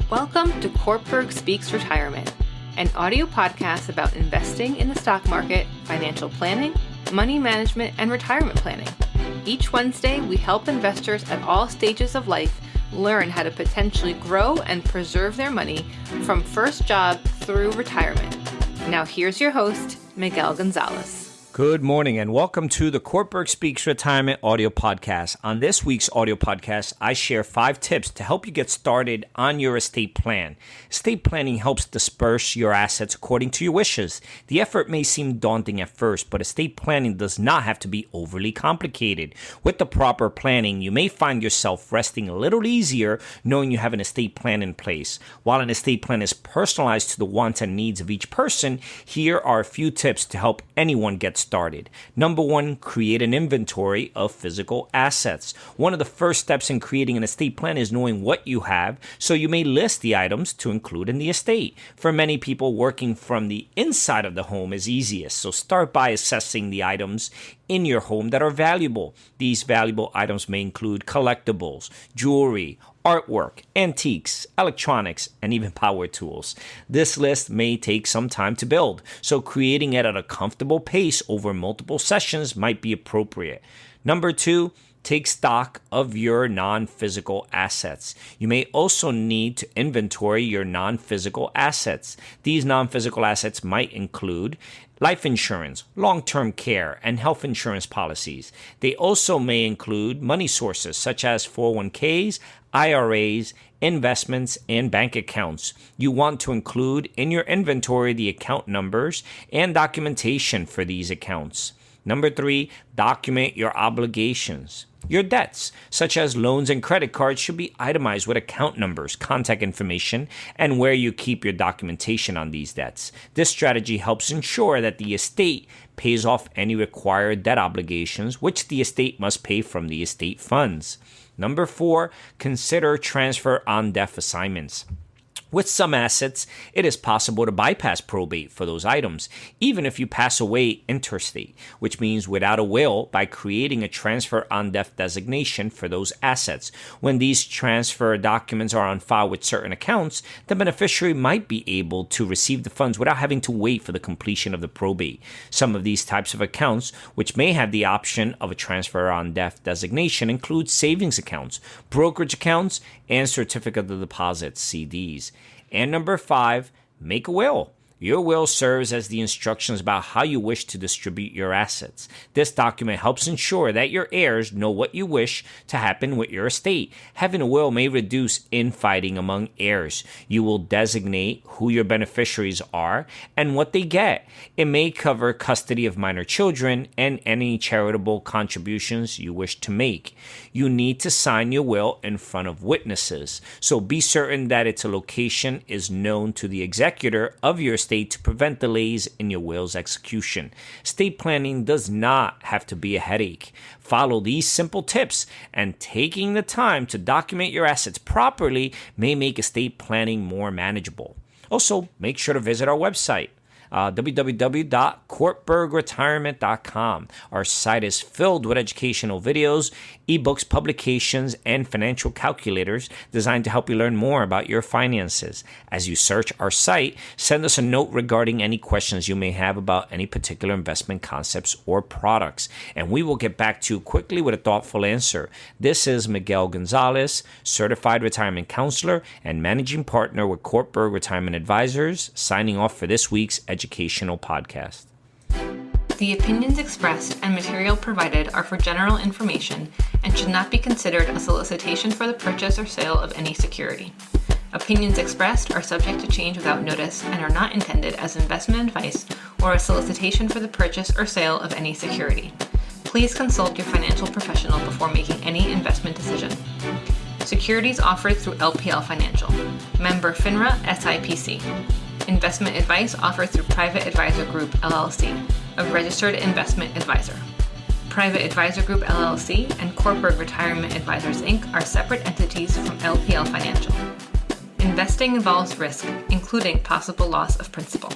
Welcome to Cortburg Speaks Retirement, an audio podcast about investing in the stock market, financial planning, money management, and retirement planning. Each Wednesday, we help investors at all stages of life learn how to potentially grow and preserve their money from first job through retirement. Now here's your host, Miguel Gonzalez. Good morning and welcome to the Cortburg Speaks Retirement audio podcast. On this week's audio podcast, I share 5 tips to help you get started on your estate plan. Estate planning helps disperse your assets according to your wishes. The effort may seem daunting at first, but estate planning does not have to be overly complicated. With the proper planning, you may find yourself resting a little easier knowing you have an estate plan in place. While an estate plan is personalized to the wants and needs of each person, here are a few tips to help anyone get started. Number 1, create an inventory of physical assets. One of the first steps in creating an estate plan is knowing what you have, so you may list the items to include in the estate. For many people, working from the inside of the home is easiest, so start by assessing the items in your home that are valuable. These valuable items may include collectibles, jewelry, artwork, antiques, electronics, and even power tools. This list may take some time to build, so creating it at a comfortable pace over multiple sessions might be appropriate. Number 2, take stock of your non-physical assets. You may also need to inventory your non-physical assets. These non-physical assets might include life insurance, long-term care, and health insurance policies. They also may include money sources such as 401ks, IRAs, investments, and bank accounts. You want to include in your inventory the account numbers and documentation for these accounts. Number 3, document your obligations. Your debts, such as loans and credit cards, should be itemized with account numbers, contact information, and where you keep your documentation on these debts. This strategy helps ensure that the estate pays off any required debt obligations, which the estate must pay from the estate funds. Number 4, consider transfer on death assignments. With some assets, it is possible to bypass probate for those items, even if you pass away interstate, which means without a will, by creating a transfer on death designation for those assets. When these transfer documents are on file with certain accounts, the beneficiary might be able to receive the funds without having to wait for the completion of the probate. Some of these types of accounts, which may have the option of a transfer on death designation, include savings accounts, brokerage accounts, and certificate of deposit, CDs. And number 5, make a will. Your will serves as the instructions about how you wish to distribute your assets. This document helps ensure that your heirs know what you wish to happen with your estate. Having a will may reduce infighting among heirs. You will designate who your beneficiaries are and what they get. It may cover custody of minor children and any charitable contributions you wish to make. You need to sign your will in front of witnesses, so be certain that its location is known to the executor of your estate to prevent delays in your will's execution. Estate planning does not have to be a headache. Follow these simple tips, and taking the time to document your assets properly may make estate planning more manageable. Also, make sure to visit our website, www.cortburgretirement.com. Our site is filled with educational videos, ebooks, publications, and financial calculators designed to help you learn more about your finances. As you search our site, send us a note regarding any questions you may have about any particular investment concepts or products, and we will get back to you quickly with a thoughtful answer. This is Miguel Gonzalez, Certified Retirement Counselor and Managing Partner with Cortburg Retirement Advisors, signing off for this week's educational podcast. The opinions expressed and material provided are for general information and should not be considered a solicitation for the purchase or sale of any security. Opinions expressed are subject to change without notice and are not intended as investment advice or a solicitation for the purchase or sale of any security. Please consult your financial professional before making any investment decision. Securities offered through LPL Financial. Member FINRA SIPC. Investment advice offered through Private Advisor Group, LLC, a registered investment advisor. Private Advisor Group, LLC, and Cortburg Retirement Advisors, Inc. are separate entities from LPL Financial. Investing involves risk, including possible loss of principal.